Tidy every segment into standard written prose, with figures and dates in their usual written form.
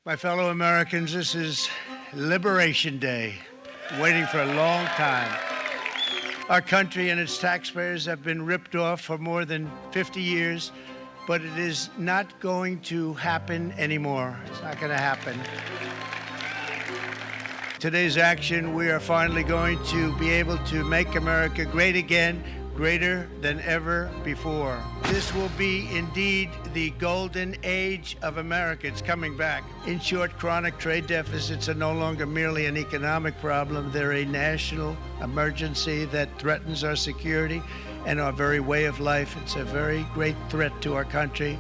My fellow Americans, this is Liberation Day, waiting for a long time. Our country and its taxpayers have been ripped off for more than 50 years, but it is not going to happen anymore. It's not going to happen. Today's action, we are finally going to be able to make America great again, greater than ever before. This will be indeed the golden age of America. It's coming back. In short, chronic trade deficits are no longer merely an economic problem. They're a national emergency that threatens our security and our very way of life. It's a very great threat to our country.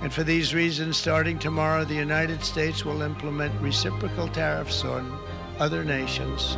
And for these reasons, starting tomorrow, the United States will implement reciprocal tariffs on other nations.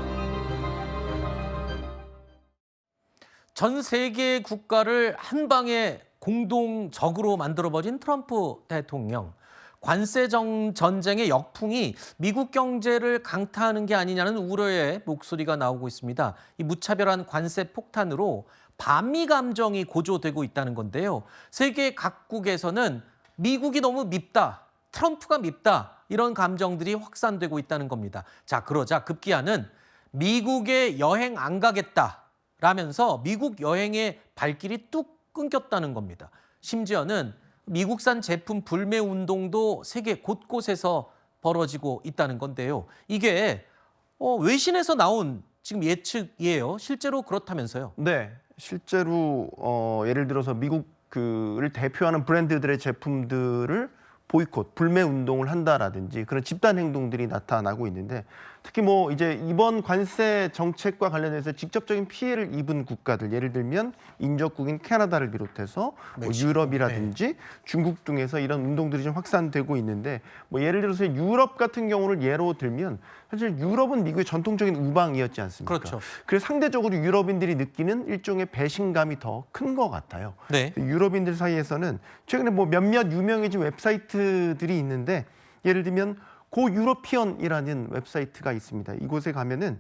전 세계 국가를 한 방에 공동적으로 만들어버린 트럼프 대통령. 관세 전쟁의 역풍이 미국 경제를 강타하는 게 아니냐는 우려의 목소리가 나오고 있습니다. 이 무차별한 관세 폭탄으로 반미 감정이 고조되고 있다는 건데요. 세계 각국에서는 미국이 너무 밉다, 트럼프가 밉다, 이런 감정들이 확산되고 있다는 겁니다. 자, 그러자 급기야는 미국에 여행 안 가겠다 라면서 미국 여행의 발길이 뚝 끊겼다는 겁니다. 심지어는 미국산 제품 불매 운동도 세계 곳곳에서 벌어지고 있다는 건데요. 이게 외신에서 나온 지금 예측이에요. 실제로 그렇다면서요? 네, 실제로 예를 들어서 미국을 대표하는 브랜드들의 제품들을 보이콧, 불매 운동을 한다라든지 그런 집단 행동들이 나타나고 있는데, 특히 뭐 이제 이번 관세 정책과 관련해서 직접적인 피해를 입은 국가들, 예를 들면 인접국인 캐나다를 비롯해서 뭐 유럽이라든지 중국 등에서 이런 운동들이 좀 확산되고 있는데, 뭐 예를 들어서 유럽 같은 경우를 예로 들면 사실 유럽은 미국의 전통적인 우방이었지 않습니까? 그렇죠. 그래서 상대적으로 유럽인들이 느끼는 일종의 배신감이 더 큰 것 같아요. 네. 유럽인들 사이에서는 최근에 뭐 몇몇 유명해진 웹사이트들이 있는데, 예를 들면 고 유러피언이라는 웹사이트가 있습니다. 이곳에 가면은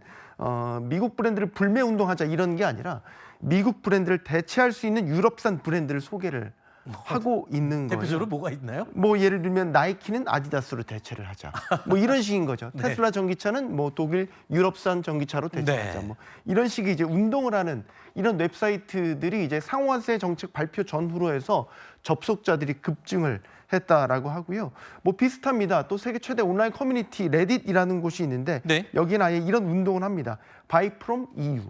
미국 브랜드를 불매 운동하자 이런 게 아니라 미국 브랜드를 대체할 수 있는 유럽산 브랜드를 소개를 하고 있는 거예요. 대표적으로 뭐가 있나요? 뭐 예를 들면 나이키는 아디다스로 대체를 하자. 뭐 이런 식인 거죠. 네. 테슬라 전기차는 뭐 독일 유럽산 전기차로 대체하자. 네. 뭐 이런 식의 이제 운동을 하는 이런 웹사이트들이 이제 상호관세 정책 발표 전후로 해서 접속자들이 급증을 했다라고 하고요. 뭐 비슷합니다. 또 세계 최대 온라인 커뮤니티 레딧이라는 곳이 있는데, 네. 여기는 아예 이런 운동을 합니다. Buy from EU.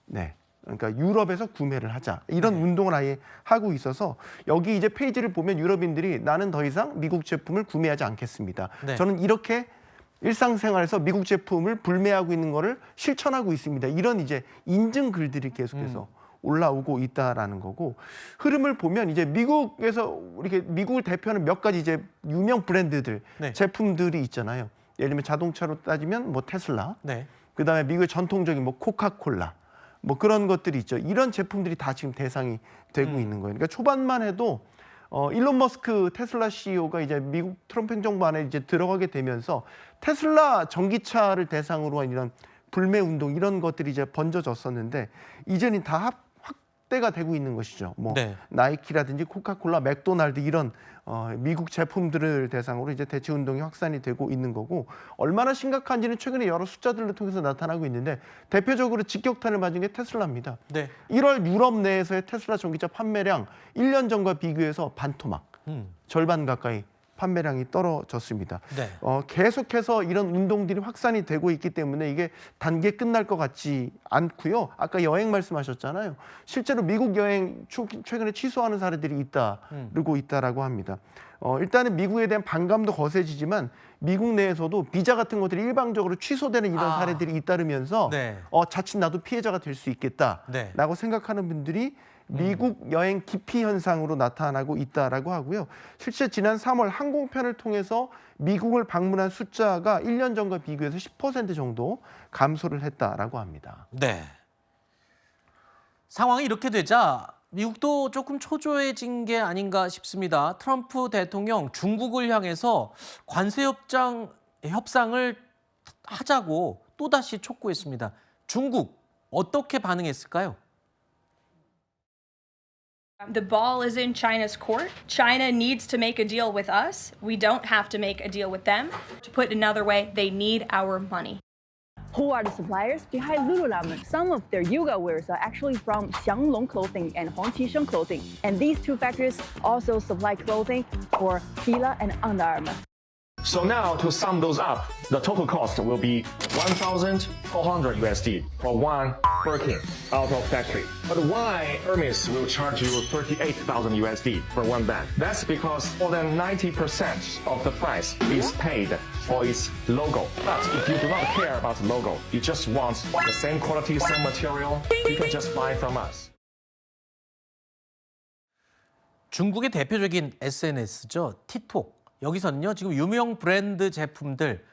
네. 그러니까 유럽에서 구매를 하자, 이런 운동을 아예 하고 있어서 여기 이제 페이지를 보면 유럽인들이 나는 더 이상 미국 제품을 구매하지 않겠습니다. 네. 저는 이렇게 일상생활에서 미국 제품을 불매하고 있는 거를 실천하고 있습니다. 이런 이제 인증 글들이 계속해서 올라오고 있다라는 거고, 흐름을 보면 이제 미국에서 이렇게 미국을 대표하는 몇 가지 이제 유명 브랜드들, 네. 제품들이 있잖아요. 예를 들면 자동차로 따지면 뭐 테슬라, 네. 그다음에 미국의 전통적인 뭐 코카콜라, 뭐 그런 것들이 있죠. 이런 제품들이 다 지금 대상이 되고 있는 거예요. 그러니까 초반만 해도 일론 머스크 테슬라 CEO가 이제 미국 트럼프 행정부 안에 이제 들어가게 되면서 테슬라 전기차를 대상으로 한 이런 불매 운동, 이런 것들이 이제 번져졌었는데, 이제는 다 확대가 되고 있는 것이죠. 뭐 네. 나이키라든지 코카콜라, 맥도날드 이런 미국 제품들을 대상으로 이제 대체 운동이 확산이 되고 있는 거고, 얼마나 심각한지는 최근에 여러 숫자들을 통해서 나타나고 있는데, 대표적으로 직격탄을 맞은 게 테슬라입니다. 네. 1월 유럽 내에서의 테슬라 전기차 판매량 1년 전과 비교해서 반토막, 절반 가까이 판매량이 떨어졌습니다. 네. 계속해서 이런 운동들이 확산이 되고 있기 때문에 이게 단기에 끝날 것 같지 않고요. 아까 여행 말씀하셨잖아요. 실제로 미국 여행 최근에 취소하는 사례들이 잇따르고 있다라고 합니다. 일단은 미국에 대한 반감도 거세지지만 미국 내에서도 비자 같은 것들이 일방적으로 취소되는 이런 사례들이 잇따르면서 네. 자칫 나도 피해자가 될 수 있겠다라고 네. 생각하는 분들이 미국 여행 기피 현상으로 나타나고 있다라고 하고요. 실제 지난 3월 항공편을 통해서 미국을 방문한 숫자가 1년 전과 비교해서 10% 정도 감소를 했다라고 합니다. 네. 상황이 이렇게 되자 미국도 조금 초조해진 게 아닌가 싶습니다. 트럼프 대통령 중국을 향해서 관세 협상을 하자고 또다시 촉구했습니다. 중국 어떻게 반응했을까요? The ball is in China's court. China needs to make a deal with us. We don't have to make a deal with them. To put it another way, they need our money. Who are the suppliers behind Lululemon? Some of their yoga wears are actually from Xianglong Clothing and Huang Qisheng Clothing. And these two factories also supply clothing for Fila and Under Armour. So now to sum those up, the total cost will be 1,400 USD for one Birkin out of factory. But why Hermes will charge you 38,000 USD for one bag? That's because more than 90% of the price is paid for its logo. But if you do not care about the logo, you just want the same quality, same material, you can just buy from us. 중국의 대표적인 SNS죠. 틱톡. 여기서는요, 지금 유명 브랜드 제품들,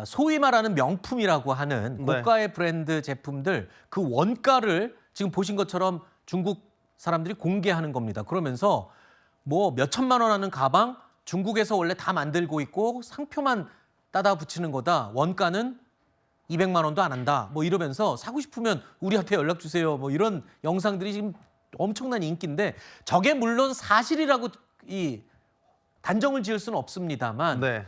소위 말하는 명품이라고 하는 고가의 브랜드 제품들 그 원가를 지금 보신 것처럼 중국 사람들이 공개하는 겁니다. 그러면서 뭐 몇천만 원 하는 가방 중국에서 원래 다 만들고 있고 상표만 따다 붙이는 거다. 원가는 200만 원도 안 한다. 뭐 이러면서 사고 싶으면 우리한테 연락 주세요. 뭐 이런 영상들이 지금 엄청난 인기인데 저게 물론 사실이라고 단정을 지을 수는 없습니다만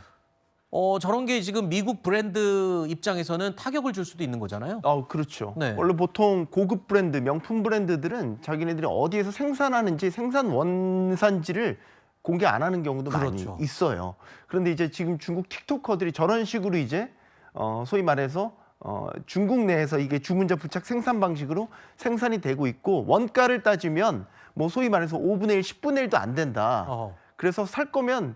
저런 게 지금 미국 브랜드 입장에서는 타격을 줄 수도 있는 거잖아요. 그렇죠. 네. 원래 보통 고급 브랜드, 명품 브랜드들은 자기네들이 어디에서 생산하는지 생산 원산지를 공개 안 하는 경우도 많이 있어요. 그런데 이제 지금 중국 틱토커들이 저런 식으로 이제 소위 말해서 중국 내에서 이게 주문자 부착 생산 방식으로 생산이 되고 있고 원가를 따지면 뭐 소위 말해서 5분의 1, 10분의 1도 안 된다. 그래서 살 거면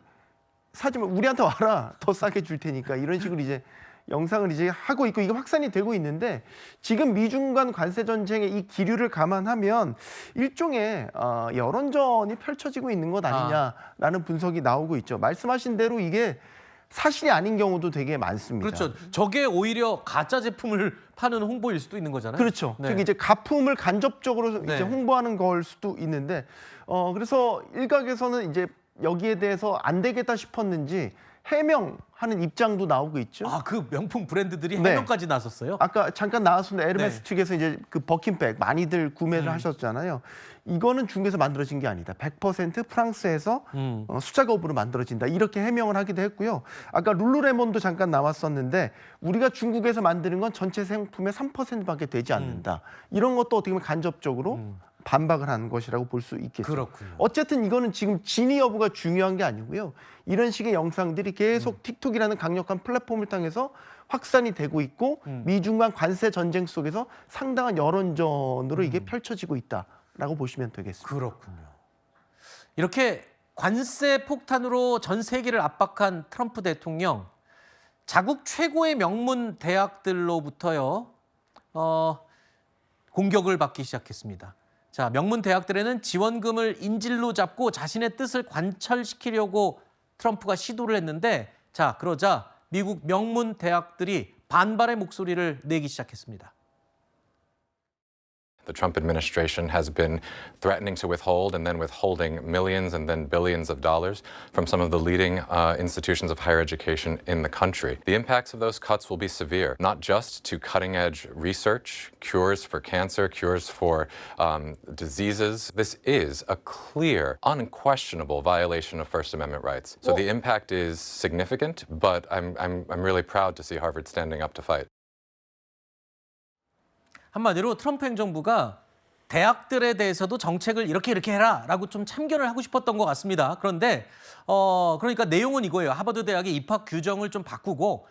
사지 마. 우리한테 와라. 더 싸게 줄 테니까. 이런 식으로 이제 영상을 이제 하고 있고 이게 확산이 되고 있는데 지금 미중 간 관세 전쟁의 이 기류를 감안하면 일종의 여론전이 펼쳐지고 있는 것 아니냐라는 분석이 나오고 있죠. 말씀하신 대로 이게 사실이 아닌 경우도 되게 많습니다. 그렇죠. 저게 오히려 가짜 제품을 파는 홍보일 수도 있는 거잖아요. 그렇죠. 즉 이제 가품을 간접적으로 이제 홍보하는 걸 수도 있는데 그래서 일각에서는 이제 여기에 대해서 안 되겠다 싶었는지 해명하는 입장도 나오고 있죠. 그 명품 브랜드들이 해명까지 나섰어요? 아까 잠깐 나왔었는데 에르메스 측에서 이제 그 버킨백 많이들 구매를 하셨잖아요. 이거는 중국에서 만들어진 게 아니다. 100% 프랑스에서 수작업으로 만들어진다. 이렇게 해명을 하기도 했고요. 아까 룰루레몬도 잠깐 나왔었는데 우리가 중국에서 만드는 건 전체 생품의 3%밖에 되지 않는다. 이런 것도 어떻게 보면 간접적으로 반박을 한 것이라고 볼 수 있겠죠. 그렇군요. 어쨌든 이거는 지금 진위 여부가 중요한 게 아니고요. 이런 식의 영상들이 계속 틱톡이라는 강력한 플랫폼을 통해서 확산이 되고 있고 미중 간 관세 전쟁 속에서 상당한 여론전으로 이게 펼쳐지고 있다라고 보시면 되겠습니다. 그렇군요. 이렇게 관세 폭탄으로 전 세계를 압박한 트럼프 대통령, 자국 최고의 명문 대학들로부터요 공격을 받기 시작했습니다. 자, 명문 대학들에는 지원금을 인질로 잡고 자신의 뜻을 관철시키려고 트럼프가 시도를 했는데 그러자 미국 명문 대학들이 반발의 목소리를 내기 시작했습니다. The Trump administration has been threatening to withhold and then withholding millions and then billions of dollars from some of the leading institutions of higher education in the country. The impacts of those cuts will be severe, not just to cutting-edge research, cures for cancer, cures for diseases. This is a clear, unquestionable violation of First Amendment rights. So the impact is significant, but I'm really proud to see Harvard standing up to fight. 한마디로 트럼프 행정부가 대학들에 대해서도 정책을 이렇게 해라라고 좀 참견을 하고 싶었던 것 같습니다. 그런데 그러니까 내용은 이거예요. 하버드 대학의 입학 규정을 좀 바꾸고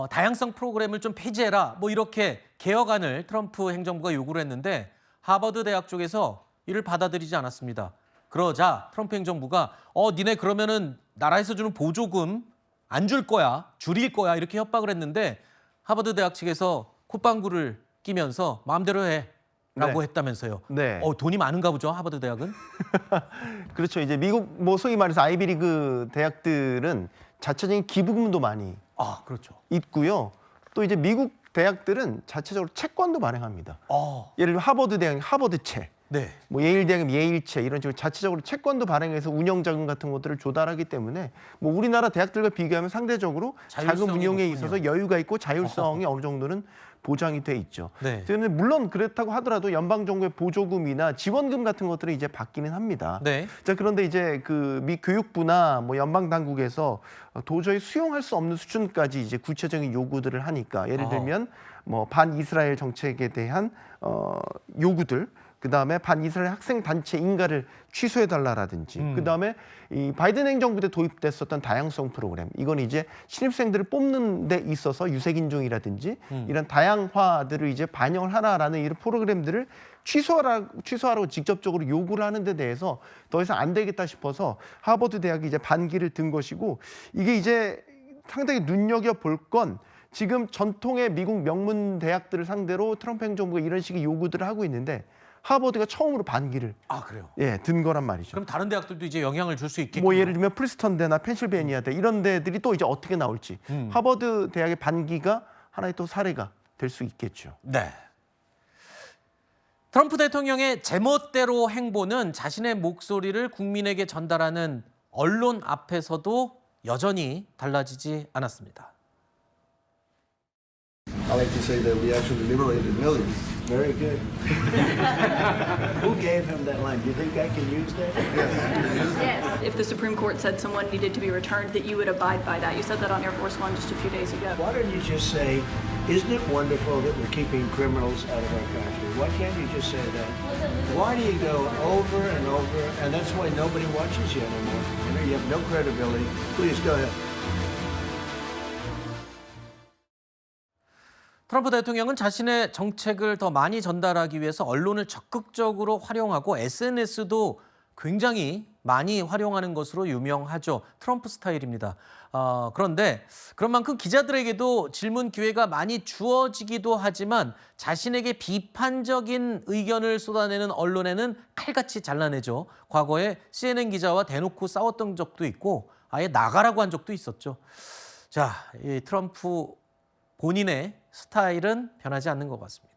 다양성 프로그램을 좀 폐지해라. 뭐 이렇게 개혁안을 트럼프 행정부가 요구를 했는데 하버드 대학 쪽에서 이를 받아들이지 않았습니다. 그러자 트럼프 행정부가 니네 그러면은 나라에서 주는 보조금 안 줄 거야, 줄일 거야 이렇게 협박을 했는데 하버드 대학 측에서 콧방구를 끼면서 마음대로 해라고 했다면서요. 돈이 많은가 보죠, 하버드 대학은? 그렇죠. 이제 미국 뭐 소위 말해서 아이비리그 대학들은 자체적인 기부금도 많이 있고요. 또 이제 미국 대학들은 자체적으로 채권도 발행합니다. 예를 들면 하버드 대학 하버드채, 뭐 예일 대학은 예일채 이런 식으로 자체적으로 채권도 발행해서 운영 자금 같은 것들을 조달하기 때문에 뭐 우리나라 대학들과 비교하면 상대적으로 자금 운용에 있어서 여유가 있고 자율성이 어느 정도는 보장이 돼 있죠. 네. 그런데 물론 그렇다고 하더라도 연방 정부의 보조금이나 지원금 같은 것들은 이제 받기는 합니다. 네. 자, 그런데 이제 그 미 교육부나 뭐 연방 당국에서 도저히 수용할 수 없는 수준까지 이제 구체적인 요구들을 하니까 예를 들면 뭐 반이스라엘 정책에 대한 요구들, 그다음에 반이스라엘 학생 단체 인가를 취소해달라라든지, 그다음에 이 바이든 행정부 때 도입됐었던 다양성 프로그램, 이건 이제 신입생들을 뽑는 데 있어서 유색인종이라든지 이런 다양화들을 이제 반영을 하라라는 이런 프로그램들을 취소하라고 직접적으로 요구를 하는 데 대해서 더 이상 안 되겠다 싶어서 하버드 대학이 이제 반기를 든 것이고, 이게 이제 상당히 눈여겨볼 건 지금 전통의 미국 명문 대학들을 상대로 트럼프 행정부가 이런 식의 요구들을 하고 있는데 하버드가 처음으로 반기를 그래요? 든 거란 말이죠. 그럼 다른 대학들도 이제 영향을 줄 수 있겠군요. 뭐 예를 들면 프리스턴대나 펜실베니아대 이런 데들이 또 이제 어떻게 나올지 하버드 대학의 반기가 하나의 또 사례가 될 수 있겠죠. 네. 트럼프 대통령의 제멋대로 행보는 자신의 목소리를 국민에게 전달하는 언론 앞에서도 여전히 달라지지 않았습니다. I like to say that we actually liberated millions. Very good. Who gave him that line? Do you think I can use that? Yes. If the Supreme Court said someone needed to be returned, that you would abide by that. You said that on Air Force One just a few days ago. Why don't you just say, isn't it wonderful that we're keeping criminals out of our country? Why can't you just say that? Why do you go over and over? And that's why nobody watches you anymore. You know, you have no credibility. Please go ahead. 트럼프 대통령은 자신의 정책을 더 많이 전달하기 위해서 언론을 적극적으로 활용하고 SNS도 굉장히 많이 활용하는 것으로 유명하죠. 트럼프 스타일입니다. 그런데 그런 만큼 기자들에게도 질문 기회가 많이 주어지기도 하지만 자신에게 비판적인 의견을 쏟아내는 언론에는 칼같이 잘라내죠. 과거에 CNN 기자와 대놓고 싸웠던 적도 있고 아예 나가라고 한 적도 있었죠. 자, 이 트럼프 본인의 스타일은 변하지 않는 것 같습니다.